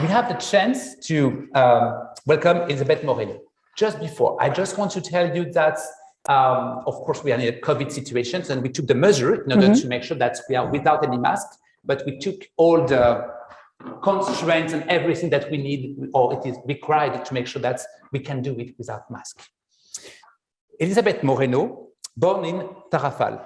we have the chance to welcome Elisabeth Moreno. Just before, I just want to tell you that, of course, we are in a COVID situation, and we took the measure in order to make sure that we are without any mask, but we took all the constraints and everything that we need, or it is required to make sure that we can do it without mask. Elisabeth Moreno, born in Tarrafal.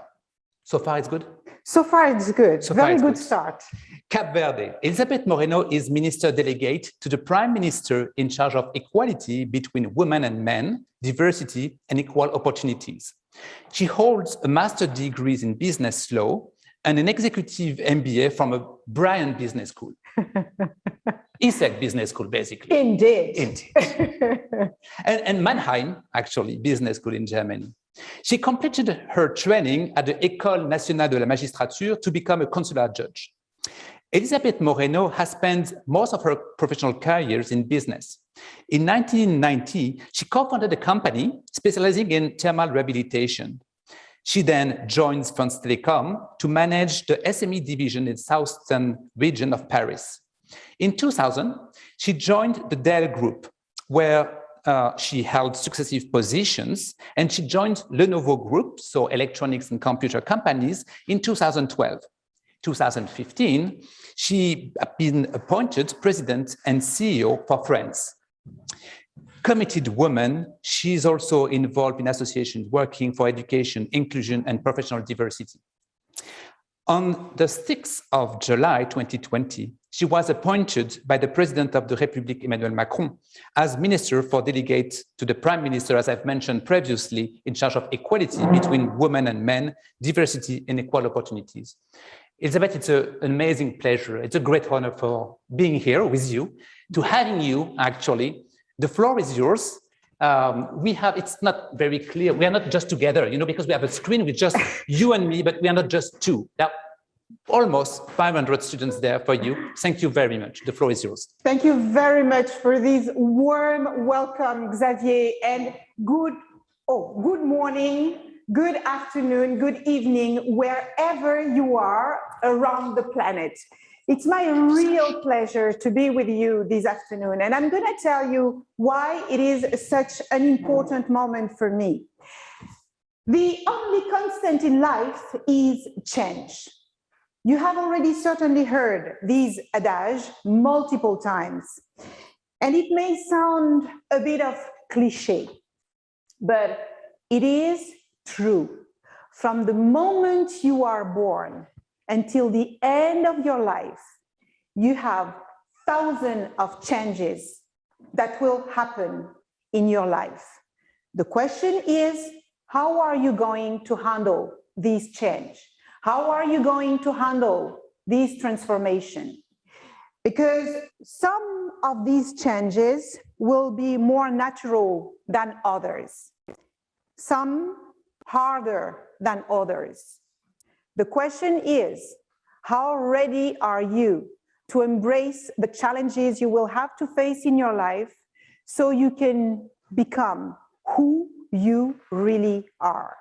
So far, it's good? So far, it's good. So far, Very it's good good. start. Cape Verde. Elisabeth Moreno is Minister Delegate to the Prime Minister in charge of equality between women and men, diversity, and equal opportunities. She holds a master's degree in business law and an executive MBA from a brilliant business school. ESSEC Business School, basically. Indeed. Indeed. and Mannheim, actually, business school in Germany. She completed her training at the École nationale de la magistrature to become a consular judge. Elisabeth Moreno has spent most of her professional careers in business. In 1990, she co-founded a company specializing in thermal rehabilitation. She then joined France Telecom to manage the SME division in the southern region of Paris. In 2000, she joined the Dell Group, where she held successive positions, and she joined Lenovo Group, so electronics and computer companies, in 2012. 2015, she has been appointed president and CEO for France. Committed woman, she is also involved in associations working for education, inclusion, and professional diversity. On the 6th of July 2020, she was appointed by the President of the Republic, Emmanuel Macron, as Minister for Delegate to the Prime Minister, as I've mentioned previously, in charge of equality between women and men, diversity, and equal opportunities. Elisabeth, it's an amazing pleasure. It's a great honor for being here with you, to having you, actually. The floor is yours. It's not very clear. We are not just together, because we have a screen with just you and me, but we are not just two. There are almost 500 students there for you. Thank you very much. The floor is yours. Thank you very much for this warm welcome, Xavier, and good morning, good afternoon, good evening, wherever you are around the planet. It's my real pleasure to be with you this afternoon, and I'm going to tell you why it is such an important moment for me. The only constant in life is change. You have already certainly heard this adage multiple times, and it may sound a bit of cliché, but it is true. From the moment you are born until the end of your life, you have thousands of changes that will happen in your life. The question is, how are you going to handle this change? How are you going to handle this transformation? Because some of these changes will be more natural than others, some harder than others. The question is, how ready are you to embrace the challenges you will have to face in your life so you can become who you really are?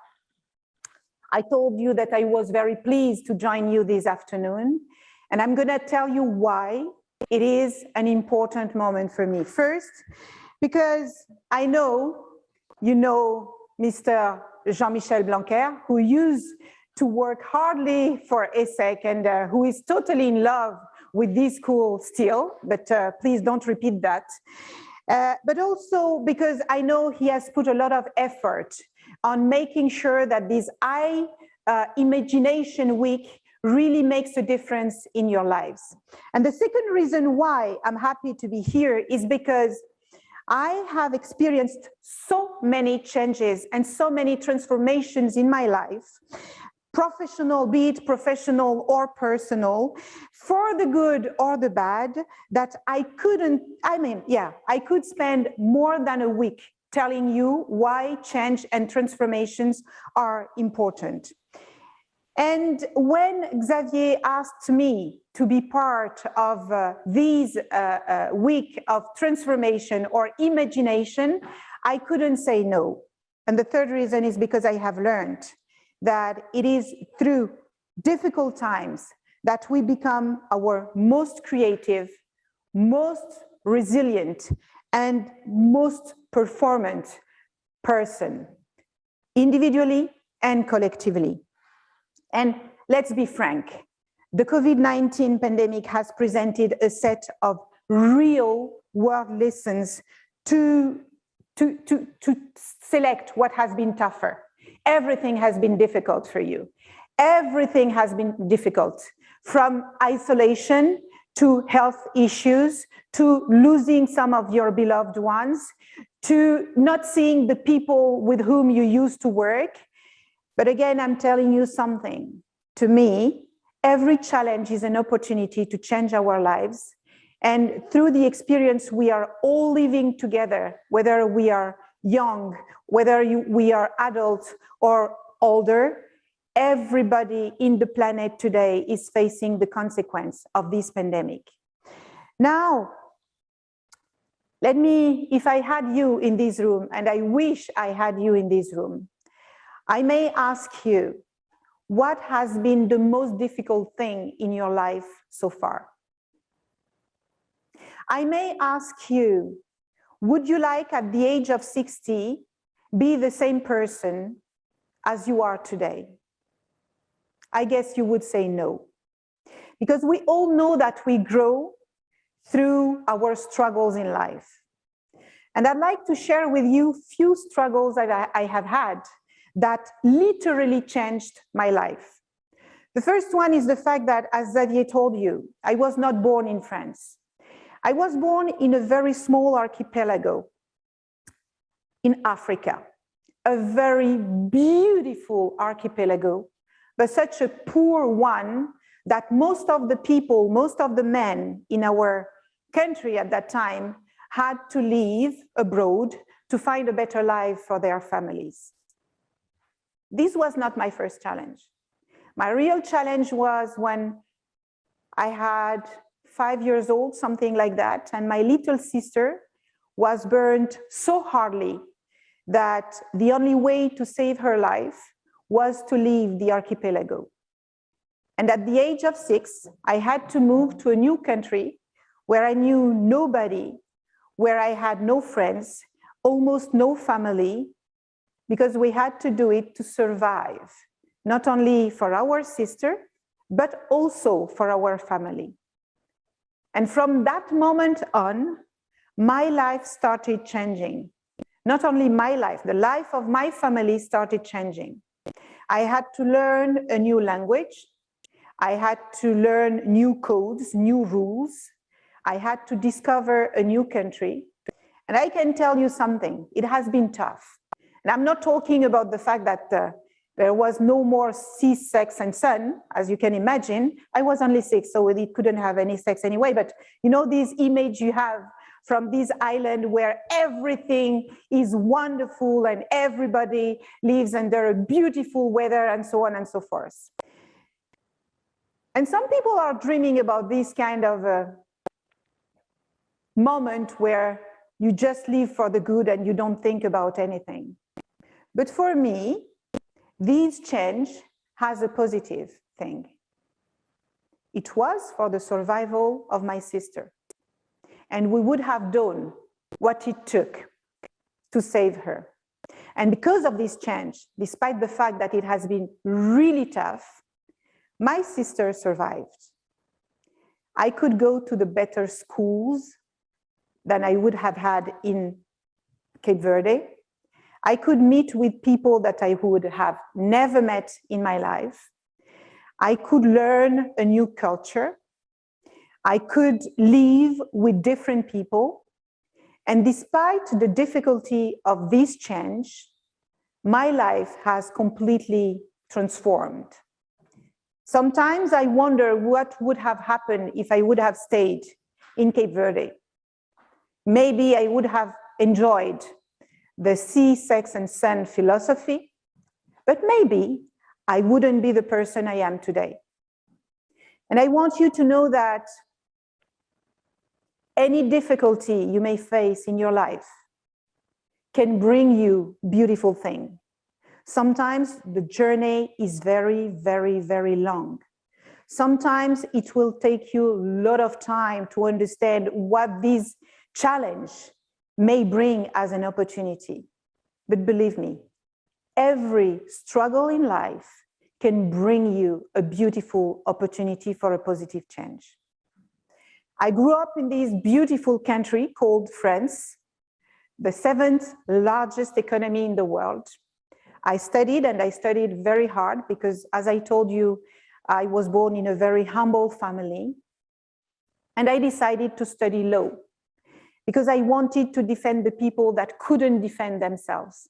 I told you that I was very pleased to join you this afternoon, and I'm going to tell you why it is an important moment for me. First, because I know you know Mr. Jean-Michel Blanquer, who used to work hardly for ESSEC and who is totally in love with this school still, but please don't repeat that. But also because I know he has put a lot of effort on making sure that this iMagination week really makes a difference in your lives. And the second reason why I'm happy to be here is because I have experienced so many changes and so many transformations in my life, professional, be it professional or personal, for the good or the bad, that I could spend more than a week telling you why change and transformations are important. And when Xavier asked me to be part of this week of transformation or imagination, I couldn't say no. And the third reason is because I have learned that it is through difficult times that we become our most creative, most resilient, and most performant person, individually and collectively. And let's be frank, the COVID-19 pandemic has presented a set of real world lessons to select what has been tougher. Everything has been difficult for you. Everything has been difficult, from isolation to health issues, to losing some of your beloved ones, to not seeing the people with whom you used to work. But again, I'm telling you something. To me, every challenge is an opportunity to change our lives. And through the experience we are all living together, whether we are young, whether we are adults or older, everybody in the planet today is facing the consequence of this pandemic. Now, if I had you in this room, and I wish I had you in this room, I may ask you, what has been the most difficult thing in your life so far? I may ask you, would you like at the age of 60 be the same person as you are today? I guess you would say no, because we all know that we grow through our struggles in life. And I'd like to share with you a few struggles that I have had that literally changed my life. The first one is the fact that, as Xavier told you, I was not born in France. I was born in a very small archipelago in Africa, a very beautiful archipelago, but such a poor one that most of the people, most of the men in our country at that time had to leave abroad to find a better life for their families. This was not my first challenge. My real challenge was when I had 5 years old, something like that, and my little sister was burned so hardly that the only way to save her life was to leave the archipelago. And at the age of 6, I had to move to a new country where I knew nobody, where I had no friends, almost no family, because we had to do it to survive, not only for our sister, but also for our family. And from that moment on, my life started changing. Not only my life, the life of my family started changing. I had to learn a new language. I had to learn new codes, new rules. I had to discover a new country. And I can tell you something, it has been tough. And I'm not talking about the fact that there was no more sea, sex, and sun, as you can imagine. I was only 6, so it couldn't have any sex anyway. But you know, this image you have from this island where everything is wonderful and everybody lives under a beautiful weather and so on and so forth. And some people are dreaming about this kind of a moment where you just live for the good and you don't think about anything. But for me, this change has a positive thing. It was for the survival of my sister. And we would have done what it took to save her. And because of this change, despite the fact that it has been really tough, my sister survived. I could go to the better schools than I would have had in Cape Verde. I could meet with people that I would have never met in my life. I could learn a new culture. I could live with different people. And despite the difficulty of this change, my life has completely transformed. Sometimes I wonder what would have happened if I would have stayed in Cape Verde. Maybe I would have enjoyed the sea, sex, and sun philosophy, but maybe I wouldn't be the person I am today. And I want you to know that any difficulty you may face in your life can bring you beautiful things. Sometimes the journey is very, very, very long. Sometimes it will take you a lot of time to understand what this challenge may bring as an opportunity. But believe me, every struggle in life can bring you a beautiful opportunity for a positive change. I grew up in this beautiful country called France, the 7th largest economy in the world. I studied, and I studied very hard because, as I told you, I was born in a very humble family. And I decided to study law because I wanted to defend the people that couldn't defend themselves.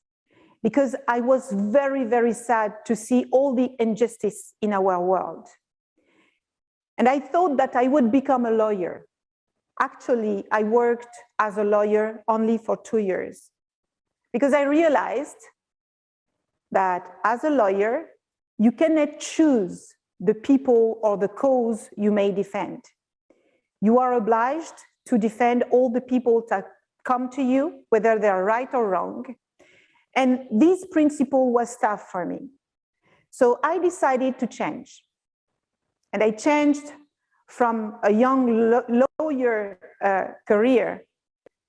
Because I was very, very sad to see all the injustice in our world. And I thought that I would become a lawyer. Actually, I worked as a lawyer only for 2 years because I realized that as a lawyer, you cannot choose the people or the cause you may defend. You are obliged to defend all the people that come to you, whether they are right or wrong. And this principle was tough for me. So I decided to change. And I changed from a young lawyer career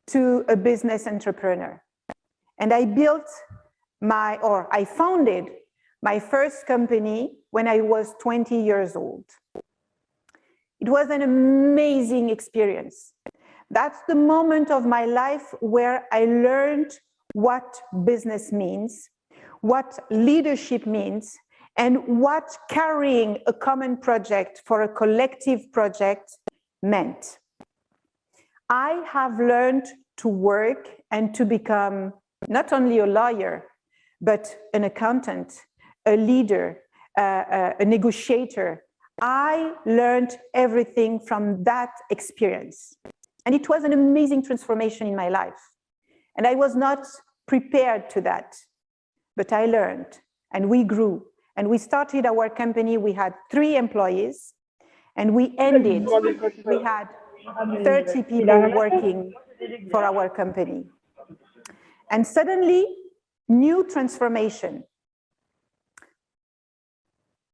to a business entrepreneur. And I I founded my first company when I was 20 years old. It was an amazing experience. That's the moment of my life where I learned what business means, what leadership means, and what carrying a common project for a collective project meant. I have learned to work and to become not only a lawyer, but an accountant, a leader, a negotiator. I learned everything from that experience. And it was an amazing transformation in my life. And I was not prepared to that, but I learned and we grew. And we started our company, we had 3 employees, and we ended, we had 30 people working for our company. And suddenly, new transformation.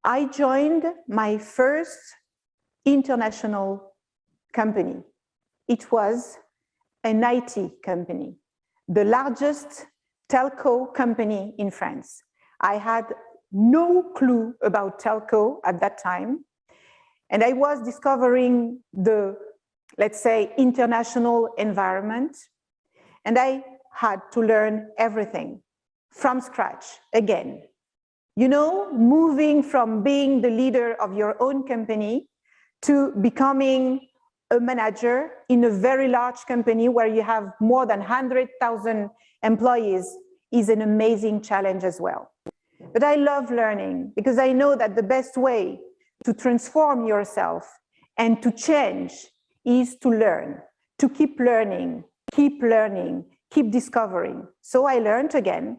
I joined my first international company. It was an IT company, the largest telco company in France. I had no clue about telco at that time. And I was discovering the, let's say, international environment. And I had to learn everything from scratch again. You know, moving from being the leader of your own company to becoming a manager in a very large company where you have more than 100,000 employees is an amazing challenge as well. But I love learning because I know that the best way to transform yourself and to change is to learn, to keep learning, keep discovering. So I learned again,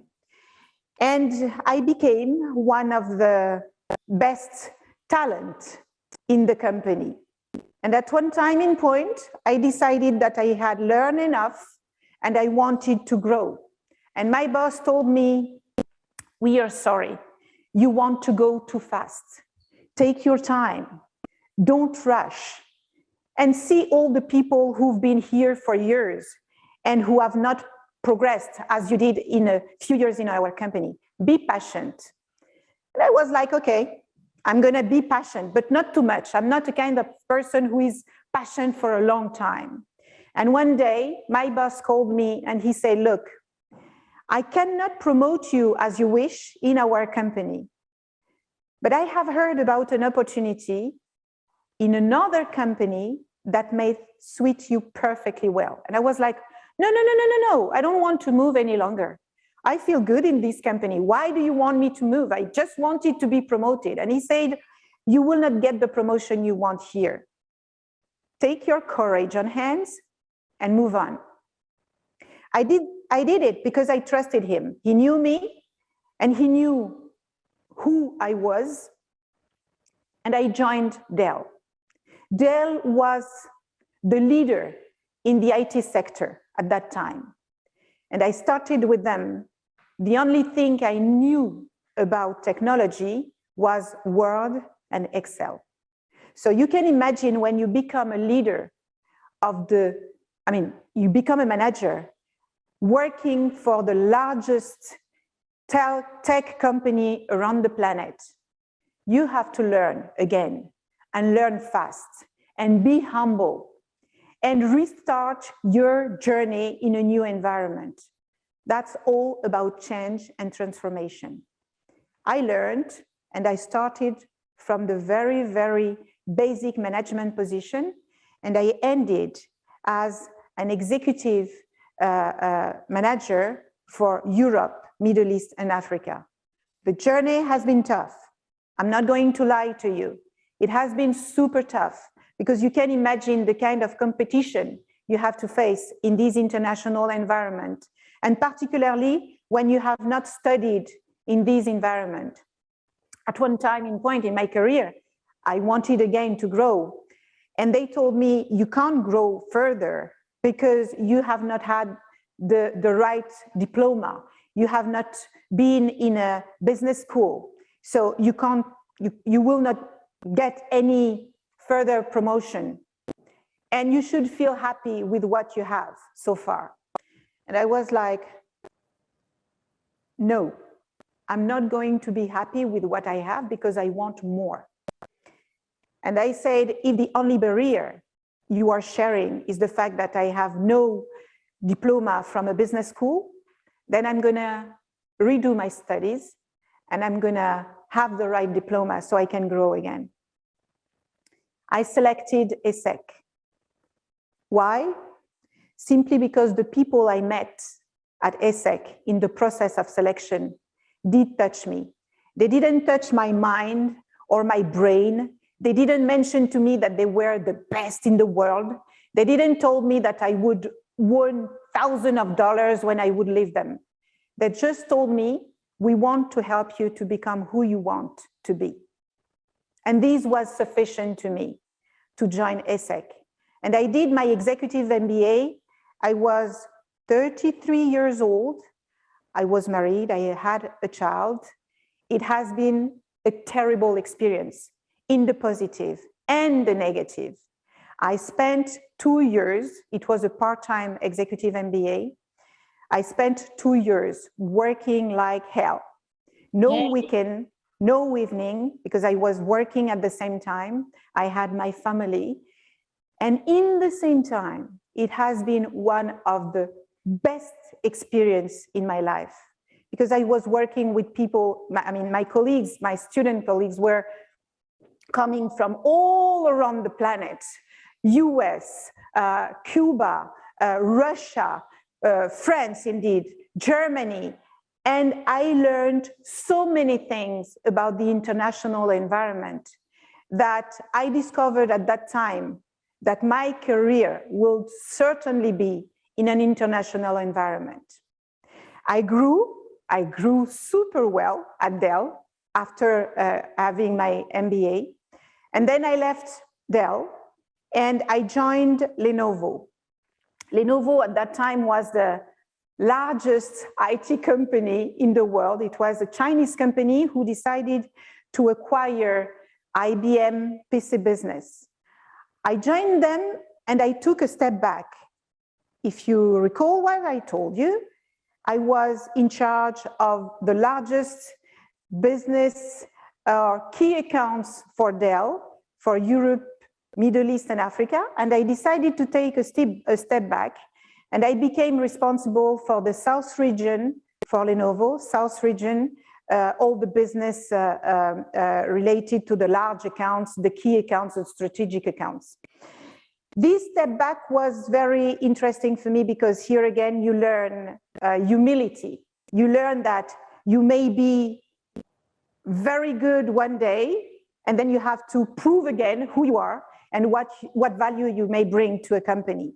and I became one of the best talent in the company. And at one time in point, I decided that I had learned enough and I wanted to grow. And my boss told me, "We are sorry, you want to go too fast. Take your time, don't rush, and see all the people who've been here for years and who have not progressed as you did in a few years in our company. Be patient." And I was like, okay, I'm gonna be patient, but not too much. I'm not the kind of person who is patient for a long time. And one day, my boss called me and he said, "Look, I cannot promote you as you wish in our company, but I have heard about an opportunity in another company that may suit you perfectly well." And I was like, no, I don't want to move any longer. I feel good in this company. Why do you want me to move? I just wanted to be promoted. And he said, "You will not get the promotion you want here. Take your courage on hands and move on." I did it because I trusted him. He knew me and he knew who I was. And I joined Dell. Dell was the leader in the IT sector at that time. And I started with them. The only thing I knew about technology was Word and Excel. So you can imagine when you become a leader of you become a manager working for the largest tech company around the planet. You have to learn again and learn fast and be humble and restart your journey in a new environment. That's all about change and transformation. I learned and I started from the very, very basic management position, and I ended as an executive manager for Europe, Middle East, and Africa. The journey has been tough. I'm not going to lie to you. It has been super tough because you can imagine the kind of competition you have to face in this international environment, and particularly when you have not studied in this environment. At one point in my career, I wanted again to grow, and they told me, you can't grow further because you have not had the right diploma. You have not been in a business school. So you will not get any further promotion. And you should feel happy with what you have so far. And I was like, no, I'm not going to be happy with what I have because I want more. And I said, if the only barrier you are sharing is the fact that I have no diploma from a business school, then I'm gonna redo my studies and I'm gonna have the right diploma so I can grow again. I selected ESSEC. Why? Simply because the people I met at ESSEC in the process of selection did touch me. They didn't touch my mind or my brain. They didn't mention to me that they were the best in the world. They didn't tell me that I would win thousands of dollars when I would leave them. They just told me, we want to help you to become who you want to be. And this was sufficient to me to join ESSEC. And I did my executive MBA. I was 33 years old. I was married, I had a child. It has been a terrible experience in the positive and the negative. I spent 2 years, it was a part-time executive MBA. I spent 2 years working like hell. No weekend, no evening, because I was working at the same time. I had my family. And in the same time, it has been one of the best experience in my life, because I was working with people, my colleagues, my student colleagues were coming from all around the planet, US, Cuba, Russia, France indeed, Germany. And I learned so many things about the international environment that I discovered at that time that my career will certainly be in an international environment. I grew super well at Dell after having my MBA. And then I left Dell and I joined Lenovo. Lenovo at that time was the largest IT company in the world. It was a Chinese company who decided to acquire IBM PC business. I joined them and I took a step back. If you recall what I told you, I was in charge of the largest business key accounts for Dell, for Europe, Middle East, and Africa. And I decided to take a step back. And I became responsible for the South region for Lenovo, South region, all the business related to the large accounts, the key accounts, and strategic accounts. This step back was very interesting for me because here again, you learn humility. You learn that you may be very good one day, and then you have to prove again who you are and what value you may bring to a company.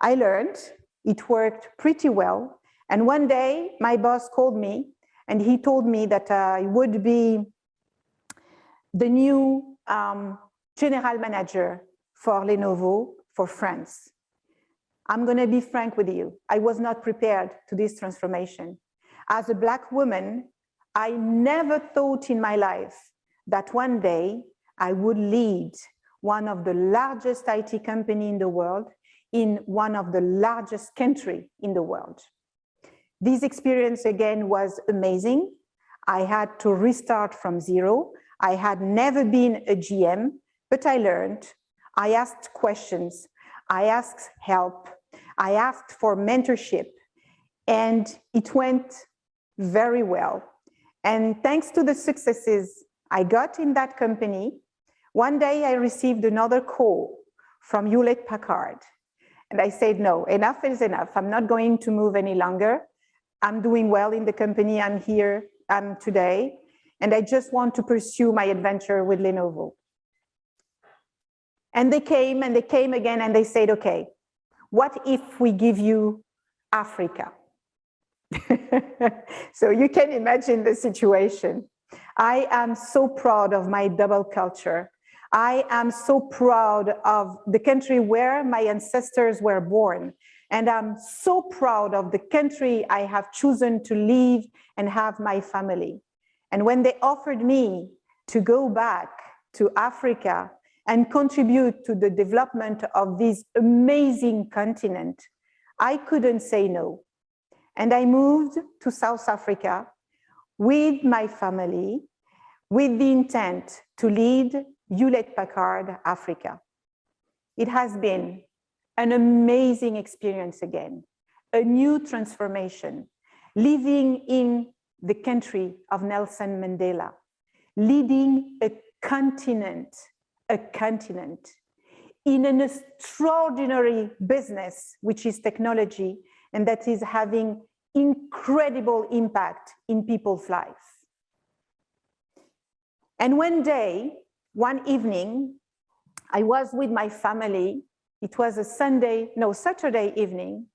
I learned, it worked pretty well. And one day my boss called me and he told me that I would be the new general manager for Lenovo for France. I'm gonna be frank with you. I was not prepared to this transformation. As a Black woman, I never thought in my life that one day I would lead one of the largest IT companies in the world, in one of the largest countries in the world. This experience again was amazing. I had to restart from zero. I had never been a GM, but I learned. I asked questions. I asked help. I asked for mentorship, and it went very well. And thanks to the successes I got in that company, one day I received another call from Hewlett-Packard. And I said, no, enough is enough. I'm not going to move any longer. I'm doing well in the company. I'm here today. And I just want to pursue my adventure with Lenovo. And they came again, and they said, okay, what if we give you Africa? So you can imagine the situation. I am so proud of my double culture. I am so proud of the country where my ancestors were born. And I'm so proud of the country I have chosen to live and have my family. And when they offered me to go back to Africa and contribute to the development of this amazing continent, I couldn't say no. And I moved to South Africa with my family, with the intent to lead Hewlett-Packard Africa. It has been an amazing experience again, a new transformation, living in the country of Nelson Mandela, leading a continent in an extraordinary business, which is technology, and that is having incredible impact in people's lives. And one evening, I was with my family. It was a Saturday evening,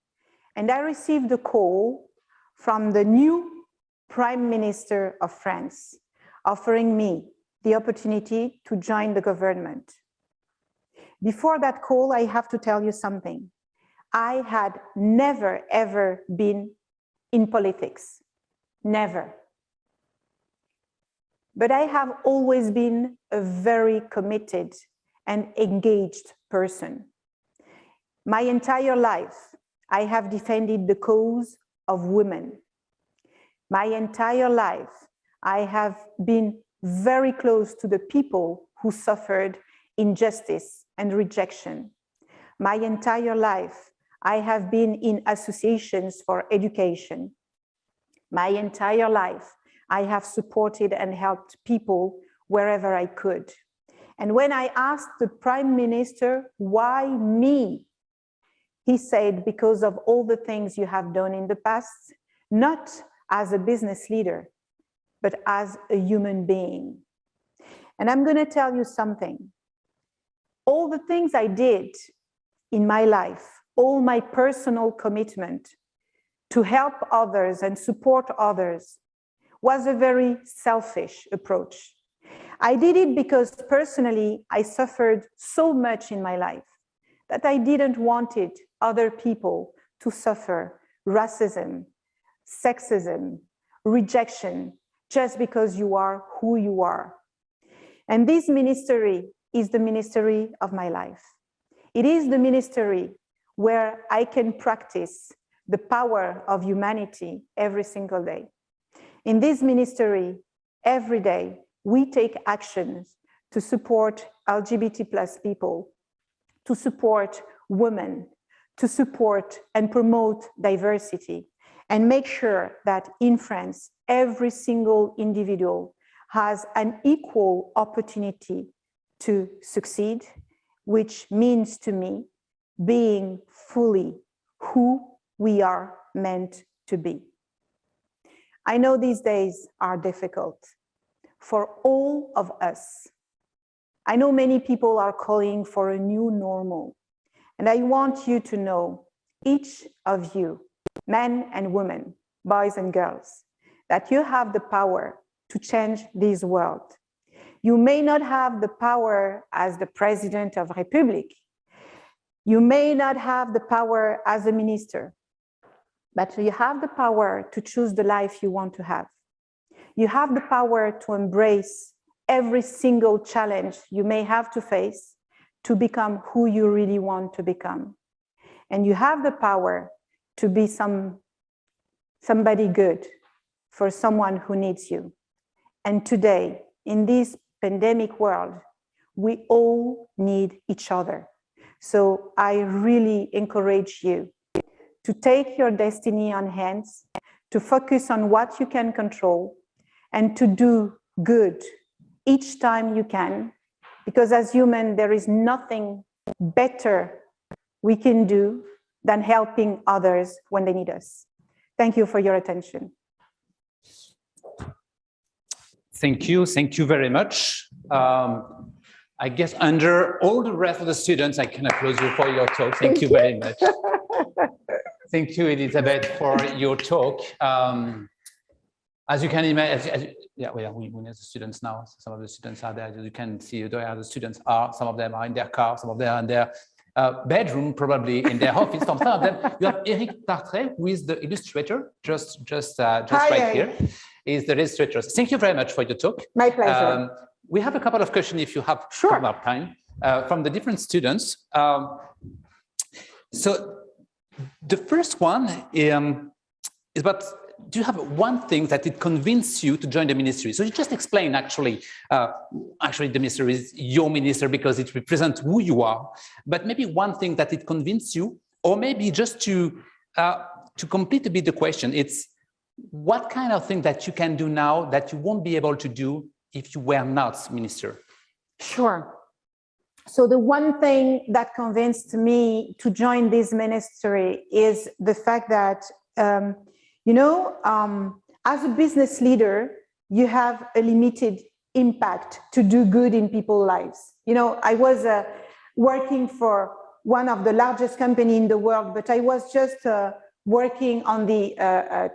and I received a call from the new Prime Minister of France, offering me the opportunity to join the government. Before that call, I have to tell you something. I had never, ever been in politics, never. But I have always been a very committed and engaged person. My entire life, I have defended the cause of women. My entire life, I have been very close to the people who suffered injustice and rejection. My entire life, I have been in associations for education. My entire life, I have supported and helped people wherever I could. And when I asked the Prime Minister, why me? He said, because of all the things you have done in the past, not as a business leader, but as a human being. And I'm going to tell you something. All the things I did in my life, all my personal commitment to help others and support others was a very selfish approach. I did it because personally, I suffered so much in my life that I didn't want other people to suffer racism, sexism, rejection, just because you are who you are. And this ministry is the ministry of my life. It is the ministry where I can practice the power of humanity every single day. In this ministry, every day, we take actions to support LGBT+ people, to support women, to support and promote diversity, and make sure that in France, every single individual has an equal opportunity to succeed, which means to me being fully who we are meant to be. I know these days are difficult for all of us. I know many people are calling for a new normal. And I want you to know, each of you, men and women, boys and girls, that you have the power to change this world. You may not have the power as the President of the Republic. You may not have the power as a minister, but you have the power to choose the life you want to have. You have the power to embrace every single challenge you may have to face, to become who you really want to become. And you have the power to be somebody good for someone who needs you. And today, in this pandemic world, we all need each other. So I really encourage you to take your destiny on hands, to focus on what you can control, and to do good each time you can, because as humans, there is nothing better we can do than helping others when they need us. Thank you for your attention. Thank you very much. I guess under all the rest of the students, I can applaud you for your talk. Thank you very much. Thank you, Elisabeth, for your talk. As you can imagine, we know the students now. Some of the students are there. As you can see where the students are. Some of them are in their car, some of them are in their bedroom, probably in their office. Some of them. You have Eric Tartret, who is the illustrator, just right here. Is the illustrator. Thank you very much for your talk. My pleasure. We have a couple of questions if you have time from the different students. So the first one is about, do you have one thing that it convinced you to join the ministry? So you just explained actually the ministry is your minister because it represents who you are, but maybe one thing that it convinced you, or maybe just to complete a bit the question, it's what kind of thing that you can do now that you won't be able to do if you were not minister? Sure. So the one thing that convinced me to join this ministry is the fact that, as a business leader, you have a limited impact to do good in people's lives. I was working for one of the largest companies in the world, but I was just working on the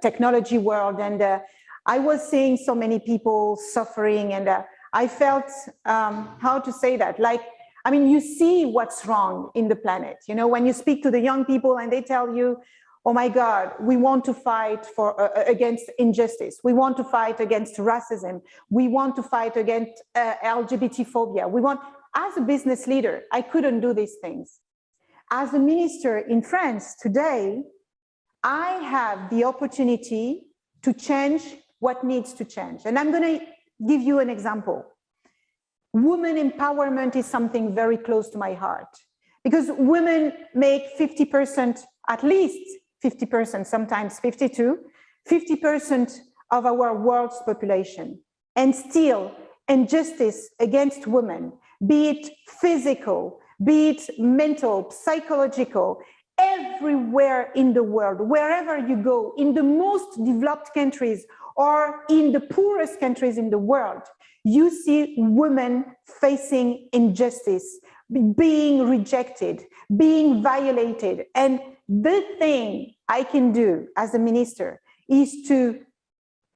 technology world, and I was seeing so many people suffering, and I felt, how to say that, you see what's wrong in the planet. When you speak to the young people and they tell you, oh my God, we want to fight against injustice. We want to fight against racism. We want to fight against LGBT phobia. As a business leader, I couldn't do these things. As a minister in France today, I have the opportunity to change what needs to change. And I'm going to give you an example. Women empowerment is something very close to my heart, because women make 50%, at least 50%, sometimes 50% of our world's population. And still, injustice against women, be it physical, be it mental, psychological, everywhere in the world, wherever you go, in the most developed countries or in the poorest countries in the world, you see women facing injustice, being rejected, being violated. And the thing I can do as a minister is to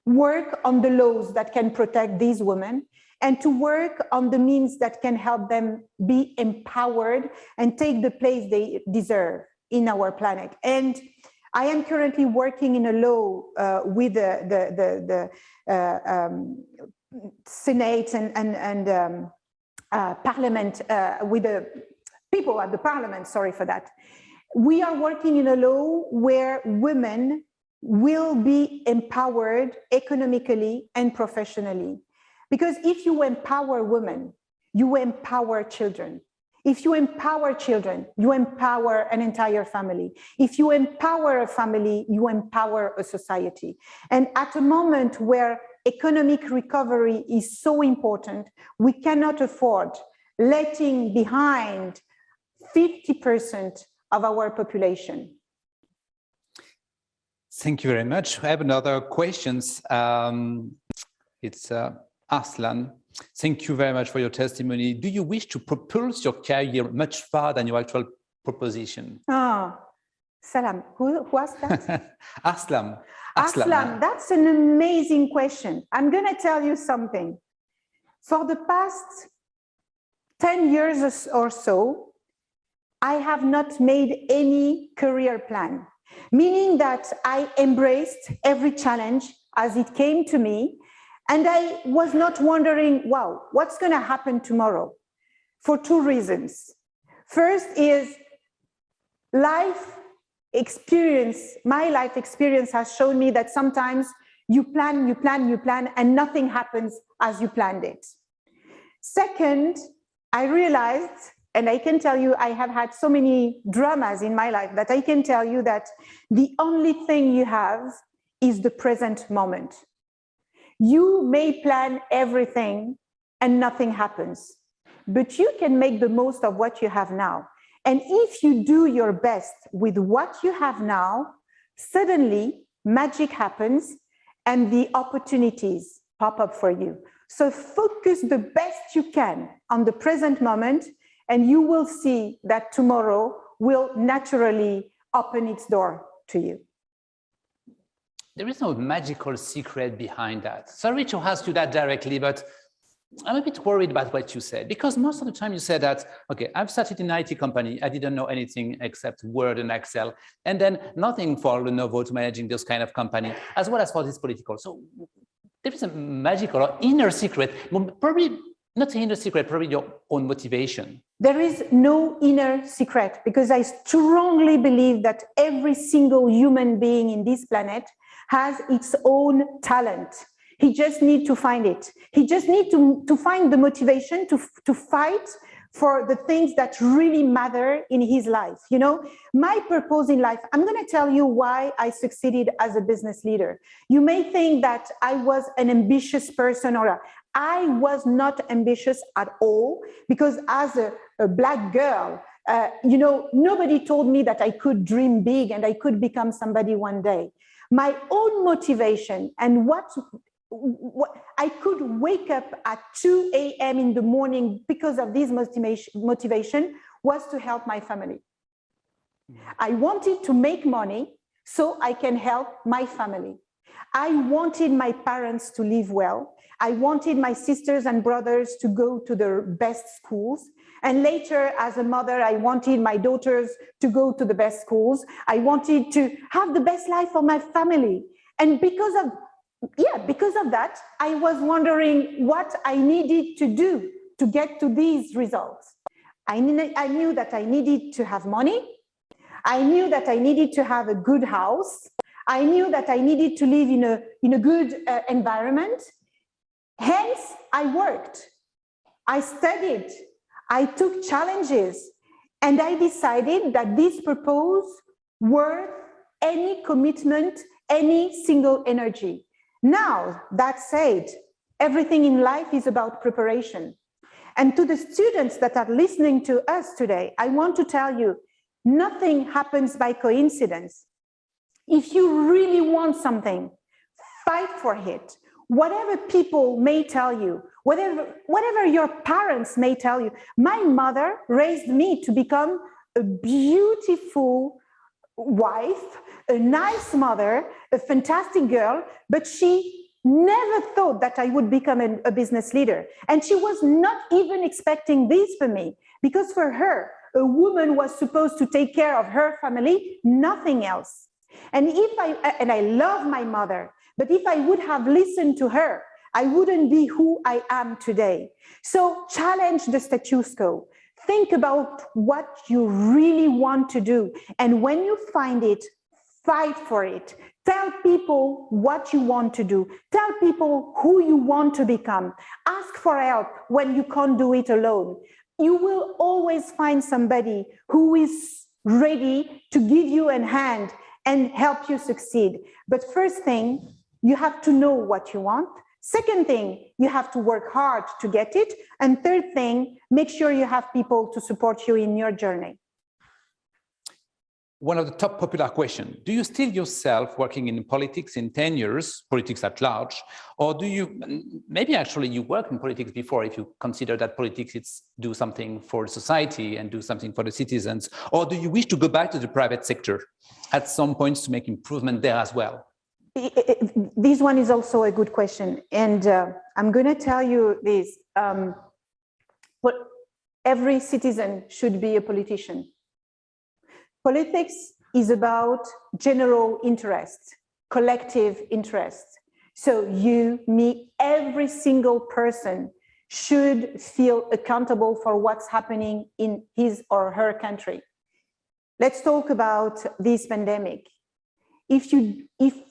work on the laws that can protect these women and to work on the means that can help them be empowered and take the place they deserve in our planet. And I am currently working in a law with the Senate and Parliament, with the people at the Parliament, sorry for that. We are working in a law where women will be empowered economically and professionally. Because if you empower women, you empower children. If you empower children, you empower an entire family. If you empower a family, you empower a society. And at a moment where economic recovery is so important, we cannot afford letting behind 50% of our population. Thank you very much. I have another question. It's Arslan. Thank you very much for your testimony. Do you wish to propulse your career much farther than your actual proposition? Salam. Who asked that? Arslan. Arslan, that's an amazing question. I'm going to tell you something. For the past 10 years or so, I have not made any career plan, meaning that I embraced every challenge as it came to me. And I was not wondering, wow, what's going to happen tomorrow? For two reasons. First is life experience. My life experience has shown me that sometimes you plan, and nothing happens as you planned it. Second, I realized, and I can tell you, I have had so many dramas in my life that I can tell you that the only thing you have is the present moment. You may plan everything and nothing happens, but you can make the most of what you have now. And if you do your best with what you have now, suddenly magic happens and the opportunities pop up for you. So focus the best you can on the present moment, and you will see that tomorrow will naturally open its door to you. There is no magical secret behind that. Sorry to ask you that directly, but I'm a bit worried about what you said, because most of the time you said that, okay, I've started in an IT company. I didn't know anything except Word and Excel, and then nothing for Lenovo to managing this kind of company, as well as for this political. So there is a magical or inner secret, probably not inner secret, probably your own motivation. There is no inner secret, because I strongly believe that every single human being in this planet has its own talent. He just needs to find it. He just needs to find the motivation to fight for the things that really matter in his life. You know, my purpose in life, I'm going to tell you why I succeeded as a business leader. You may think that I was an ambitious person, or I was not ambitious at all, because as a Black girl, you know, nobody told me that I could dream big and I could become somebody one day. My own motivation and what I could wake up at 2 a.m. in the morning because of this motivation was to help my family. I wanted to make money so I can help my family. I wanted my parents to live well. I wanted my sisters and brothers to go to the best schools. And later, as a mother, I wanted my daughters to go to the best schools. I wanted to have the best life for my family. And because of that, I was wondering what I needed to do to get to these results. I knew that I needed to have money. I knew that I needed to have a good house. I knew that I needed to live in a good environment. Hence, I worked. I studied. I took challenges. And I decided that this purpose worth any commitment, any single energy. Now, that said, everything in life is about preparation. And to the students that are listening to us today, I want to tell you, nothing happens by coincidence. If you really want something, fight for it. Whatever people may tell you, whatever your parents may tell you. My mother raised me to become a beautiful wife, a nice mother, a fantastic girl, but she never thought that I would become a business leader. And she was not even expecting this for me, because for her, a woman was supposed to take care of her family, nothing else. And I love my mother, but if I would have listened to her, I wouldn't be who I am today. So challenge the status quo. Think about what you really want to do. And when you find it, fight for it. Tell people what you want to do. Tell people who you want to become. Ask for help when you can't do it alone. You will always find somebody who is ready to give you a hand and help you succeed. But first thing, you have to know what you want. Second thing, you have to work hard to get it. And third thing, make sure you have people to support you in your journey. One of the top popular questions, do you still yourself working in politics in 10 years, politics at large, or do you, maybe actually you worked in politics before if you consider that politics is do something for society and do something for the citizens, or do you wish to go back to the private sector at some points to make improvement there as well? This one is also a good question. And I'm going to tell you this, but every citizen should be a politician. Politics is about general interest, collective interest. So you, me, every single person should feel accountable for what's happening in his or her country. Let's talk about this pandemic. If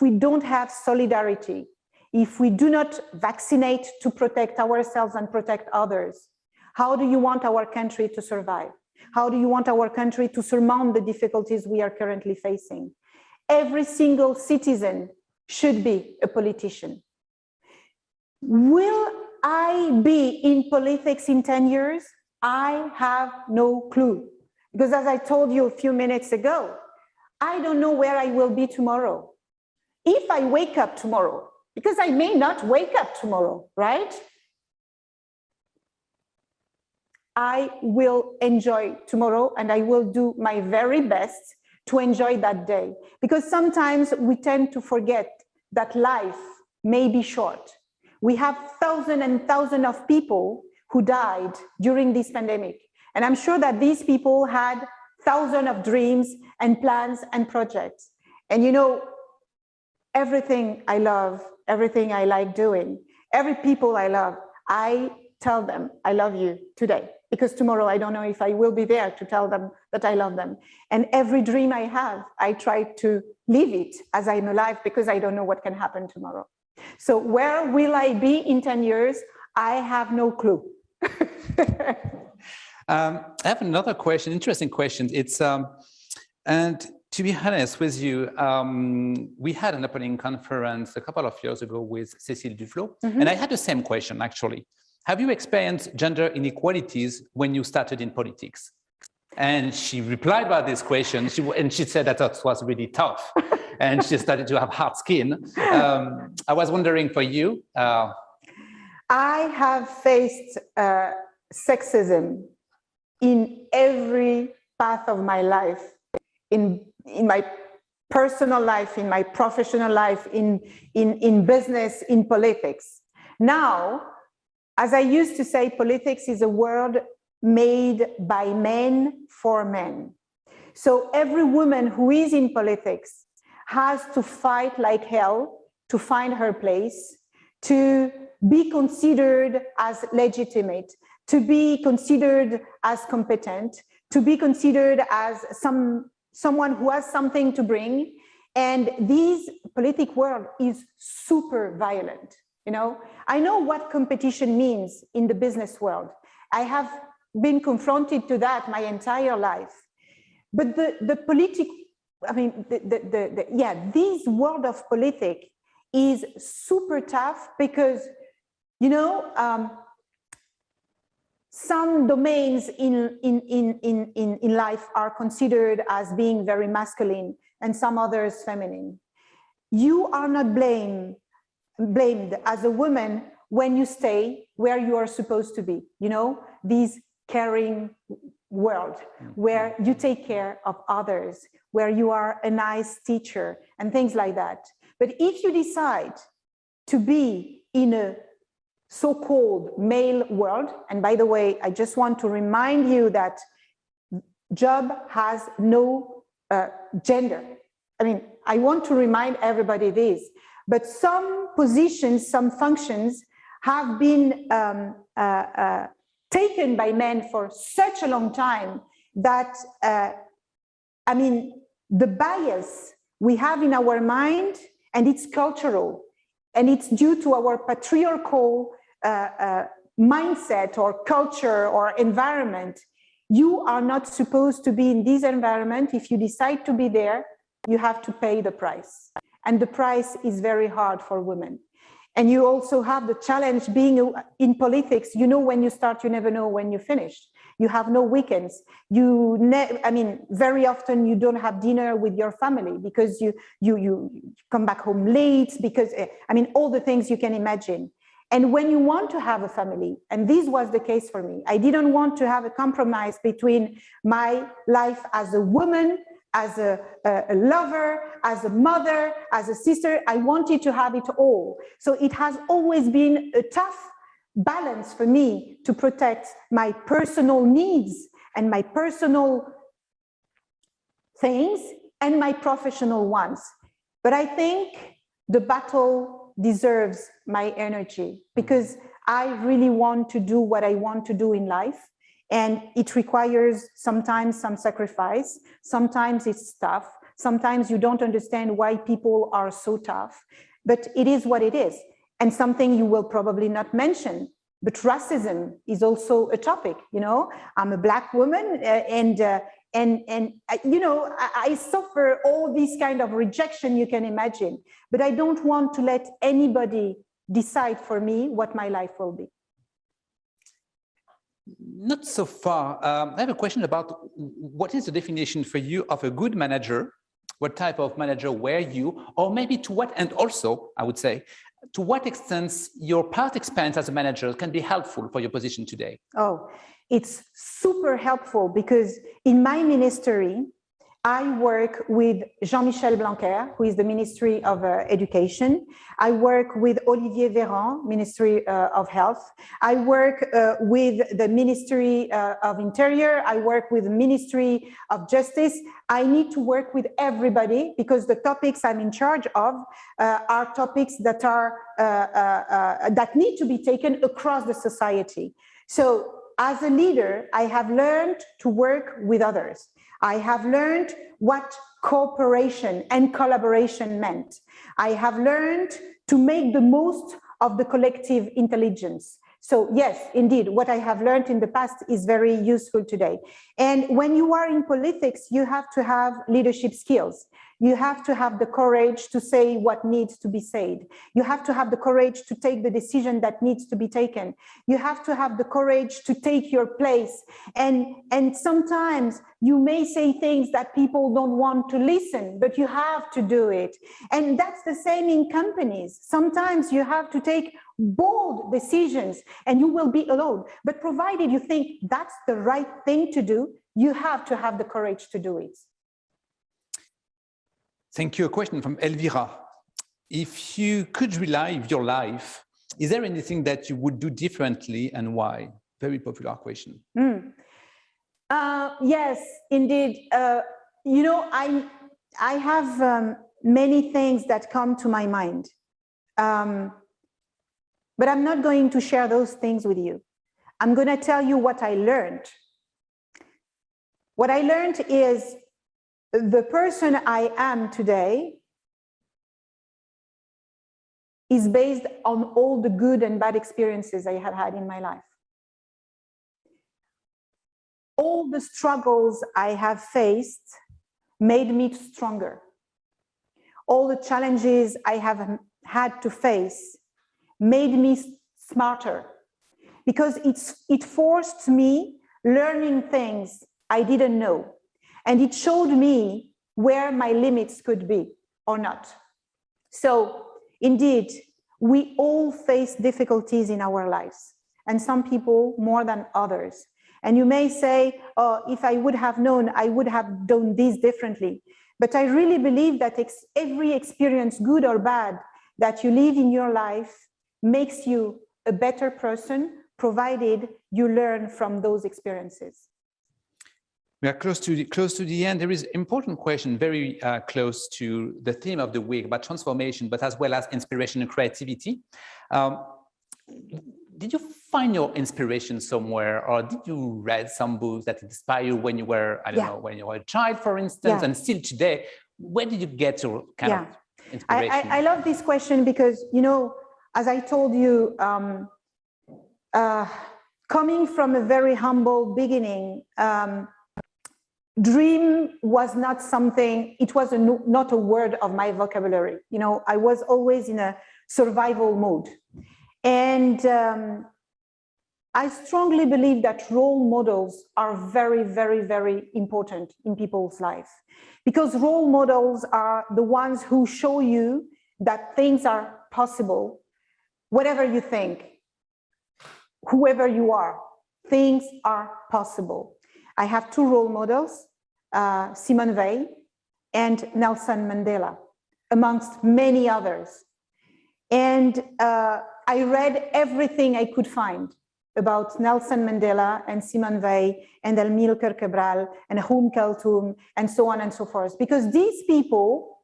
we don't have solidarity, if we do not vaccinate to protect ourselves and protect others, how do you want our country to survive? How do you want our country to surmount the difficulties we are currently facing? Every single citizen should be a politician. Will I be in politics in 10 years? I have no clue. Because as I told you a few minutes ago, I don't know where I will be tomorrow. If I wake up tomorrow, because I may not wake up tomorrow, right? I will enjoy tomorrow and I will do my very best to enjoy that day. Because sometimes we tend to forget that life may be short. We have thousands and thousands of people who died during this pandemic. And I'm sure that these people had thousands of dreams and plans and projects. And you know, everything I love, everything I like doing, every people I love, I tell them I love you today. Because tomorrow I don't know if I will be there to tell them that I love them. And every dream I have, I try to live it as I'm alive because I don't know what can happen tomorrow. So where will I be in 10 years? I have no clue. I have another question, interesting question. It's, and to be honest with you, we had an opening conference a couple of years ago with Cécile Duflo, and I had the same question actually. Have you experienced gender inequalities when you started in politics? And she replied about this question, and she said that it was really tough, and she started to have hard skin. I was wondering for you. I have faced sexism in every path of my life, in my personal life, in my professional life, in business, in politics. Now, as I used to say, politics is a word made by men for men. So every woman who is in politics has to fight like hell to find her place, to be considered as legitimate, to be considered as competent, to be considered as someone who has something to bring. And this political world is super violent. You know, I know what competition means in the business world. I have been confronted to that my entire life. But the political, I mean, this world of politics is super tough because, you know, some domains in life are considered as being very masculine and some others feminine. You are not blamed as a woman when you stay where you are supposed to be, you know, this caring world where you take care of others, where you are a nice teacher and things like that. But if you decide to be in a so-called male world, and by the way, I just want to remind you that job has no gender. I mean, I want to remind everybody this. But some positions, some functions have been taken by men for such a long time that, I mean, the bias we have in our mind, and it's cultural, and it's due to our patriarchal mindset or culture or environment. You are not supposed to be in this environment. If you decide to be there, you have to pay the price. And the price is very hard for women. And you also have the challenge being in politics. You know, when you start, you never know when you finish. You have no weekends. I mean, very often you don't have dinner with your family because you come back home late because, I mean, all the things you can imagine. And when you want to have a family, and this was the case for me, I didn't want to have a compromise between my life as a woman, as a lover, as a mother, as a sister. I wanted to have it all. So it has always been a tough balance for me to protect my personal needs and my personal things and my professional ones. But I think the battle deserves my energy because I really want to do what I want to do in life. And it requires sometimes some sacrifice. Sometimes it's tough. Sometimes you don't understand why people are so tough, but it is what it is. And something you will probably not mention, but racism is also a topic. You know, I'm a Black woman, and you know, I suffer all these kind of rejection you can imagine, but I don't want to let anybody decide for me what my life will be. Not so far. I have a question about what is the definition for you of a good manager? What type of manager were you? Or maybe to what, and also, I would say, to what extent your past experience as a manager can be helpful for your position today? Oh, it's super helpful because in my ministry, I work with Jean-Michel Blanquer, who is the Ministry of Education. I work with Olivier Véran, Ministry of Health. I work with the Ministry of Interior. I work with the Ministry of Justice. I need to work with everybody because the topics I'm in charge of are topics that are that need to be taken across the society. So as a leader, I have learned to work with others. I have learned what cooperation and collaboration meant. I have learned to make the most of the collective intelligence. So yes, indeed, what I have learned in the past is very useful today. And when you are in politics, you have to have leadership skills. You have to have the courage to say what needs to be said. You have to have the courage to take the decision that needs to be taken. You have to have the courage to take your place. And sometimes you may say things that people don't want to listen, but you have to do it. And that's the same in companies. Sometimes you have to take bold decisions and you will be alone. But provided you think that's the right thing to do, you have to have the courage to do it. Thank you. A question from Elvira. If you could relive your life, is there anything that you would do differently and why? Very popular question. Yes, indeed. You know, I have many things that come to my mind. But I'm not going to share those things with you. I'm going to tell you what I learned. What I learned is the person I am today is based on all the good and bad experiences I have had in my life. All the struggles I have faced made me stronger. All the challenges I have had to face made me smarter because it forced me learning things I didn't know. And it showed me where my limits could be or not. So indeed, we all face difficulties in our lives, and some people more than others. And you may say, oh, if I would have known, I would have done this differently. But I really believe that every experience, good or bad, that you live in your life makes you a better person, provided you learn from those experiences. We are close to the end. There is an important question very close to the theme of the week about transformation, but as well as inspiration and creativity. Did you find your inspiration somewhere, or did you read some books that inspire you when you were, I don't know, when you were a child, for instance, and still today? Where did you get your kind of inspiration? I love this question because, you know, as I told you, coming from a very humble beginning, dream was not something, it was not a word of my vocabulary. You know, I was always in a survival mode. And I strongly believe that role models are very, very, very important in people's life, because role models are the ones who show you that things are possible. Whatever you think, whoever you are, things are possible. I have two role models, Simone Weil and Nelson Mandela, amongst many others. And I read everything I could find about Nelson Mandela and Simone Weil and Amilcar Cabral and Kulthum and so on and so forth. Because these people,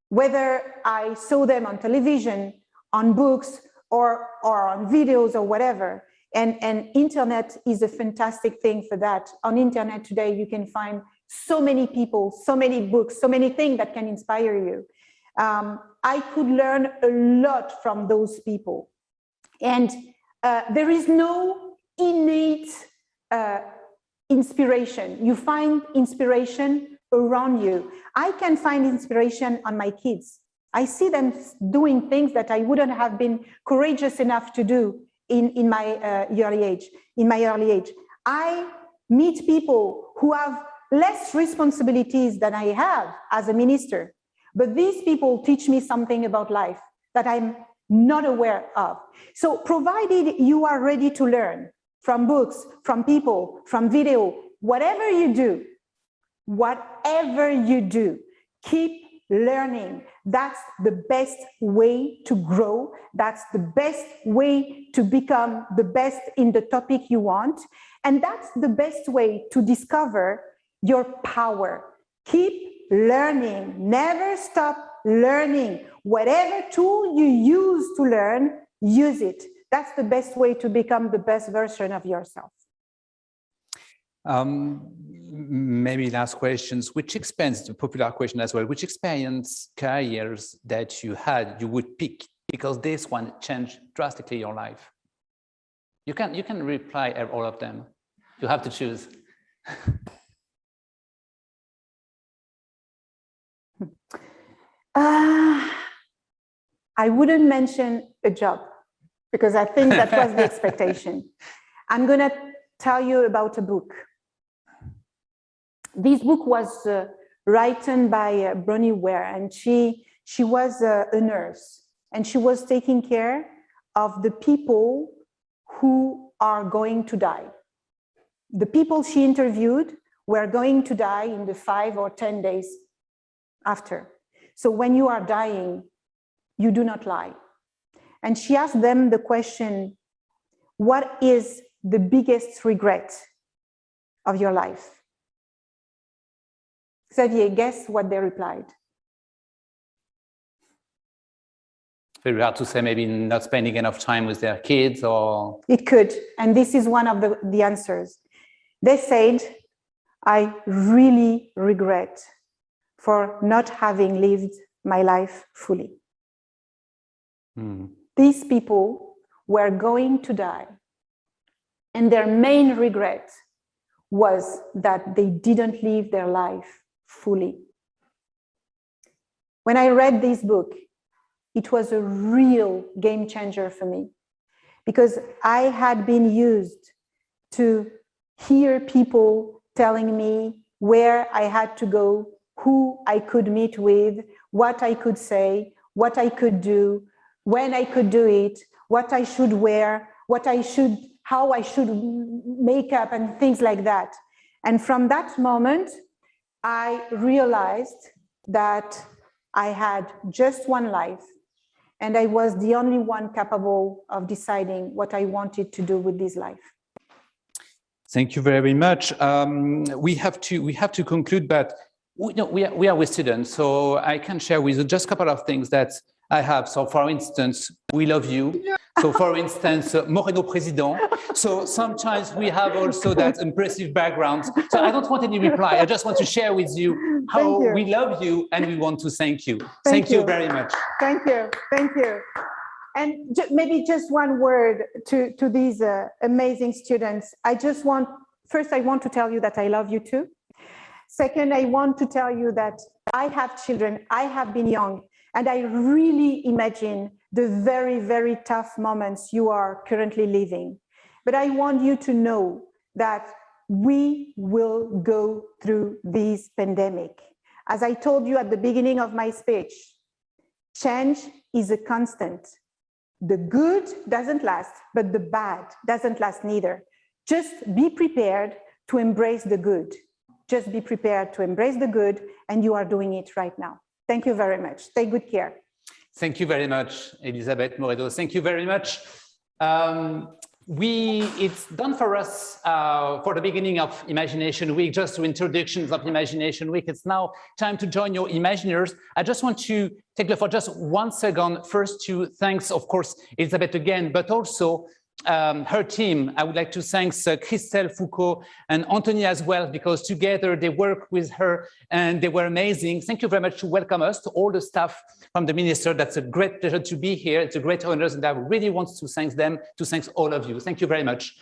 whether I saw them on television, on books, or on videos or whatever. And internet is a fantastic thing for that. On internet today, you can find so many people, so many books, so many things that can inspire you. I could learn a lot from those people. And there is no innate inspiration. You find inspiration around you. I can find inspiration on my kids. I see them doing things that I wouldn't have been courageous enough to do in my early age. I meet people who have less responsibilities than I have as a minister, but these people teach me something about life that I'm not aware of. So provided you are ready to learn from books, from people, from video, whatever you do, keep learning. That's the best way to grow. That's the best way to become the best in the topic you want. And that's the best way to discover your power. Keep learning. Never stop learning. Whatever tool you use to learn, use it. That's the best way to become the best version of yourself. Maybe last questions, which experience, the popular question as well, which experience, careers that you had, you would pick because this one changed drastically your life? You can reply all of them. You have to choose. I wouldn't mention a job because I think that was the expectation. I'm going to tell you about a book. This book was written by Bronnie Ware, and she was a nurse, and she was taking care of the people who are going to die. The people she interviewed were going to die in the 5 or 10 days after. So when you are dying, you do not lie. And she asked them the question, what is the biggest regret of your life? Xavier, guess what they replied? Very hard to say, maybe not spending enough time with their kids or... It could, and this is one of the answers. They said, I really regret for not having lived my life fully. These people were going to die, and their main regret was that they didn't live their life fully. When I read this book, it was a real game changer for me because I had been used to hear people telling me where I had to go, who I could meet with, what I could say, what I could do, when I could do it, what I should wear, how I should make up and things like that. And from that moment, I realized that I had just one life and I was the only one capable of deciding what I wanted to do with this life. Thank you very much. We have to conclude, but we are with students, so I can share with you just a couple of things that I have. So for instance, we love you. So for instance, Moreno President. So sometimes we have also that impressive background. So I don't want any reply. I just want to share with you how we love you and we want to thank you. Thank you very much. Thank you. Thank you. And maybe just one word to these amazing students. First, I want to tell you that I love you too. Second, I want to tell you that I have children, I have been young, and I really imagine the very, very tough moments you are currently living. But I want you to know that we will go through this pandemic. As I told you at the beginning of my speech, change is a constant. The good doesn't last, but the bad doesn't last neither. Just be prepared to embrace the good. Just be prepared to embrace the good, and you are doing it right now. Thank you very much. Take good care. Thank you very much, Elisabeth Moreno. Thank you very much. it's done for us for the beginning of Imagination Week, just to introductions of Imagination Week. It's now time to join your Imaginers. I just want to take for just 1 second first to thanks, of course, Elisabeth again, but also her team. I would like to thank Christelle Foucault and Anthony as well, because together they worked with her and they were amazing. Thank you very much to welcome us, to all the staff from the minister. That's a great pleasure to be here. It's a great honor, and I really want to thank them, to thank all of you. Thank you very much.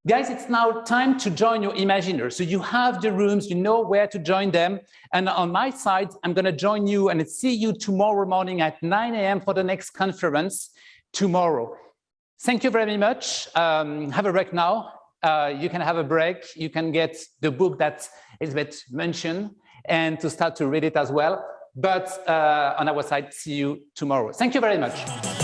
Guys, it's now time to join your Imaginers. So you have the rooms, you know where to join them. And on my side, I'm going to join you and see you tomorrow morning at 9 a.m. for the next conference tomorrow. Thank you very much. Have a break now. You can have a break. You can get the book that Elisabeth mentioned and to start to read it as well. But on our side, see you tomorrow. Thank you very much.